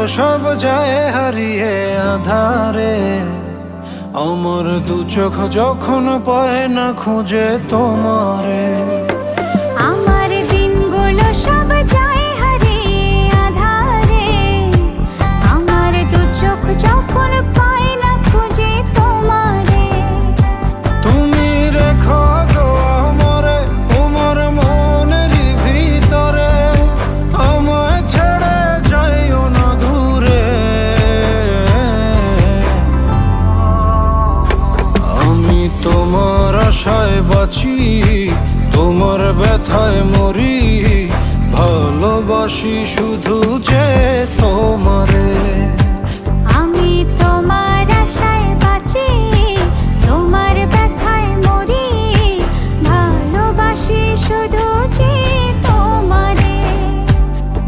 সব যায় হারিয়ে আধারে, আমার দু চোখ যখন পায় না খুঁজে তোমারে। আমার দিনগুলো সব যায় হারিয়ে আঁধারে, আমার দু চোখ যখন পায় না খুঁজে তোমারে। তুমি রেখো গো আমারে তোমার মনের ভিতরে, আমায় ছেড়ে যাইও না দূরে। আমি তোমার আশায় বাঁচি, তোমার ব্যথায় মরি, ভালোবাসি শুধু যে তোমারে।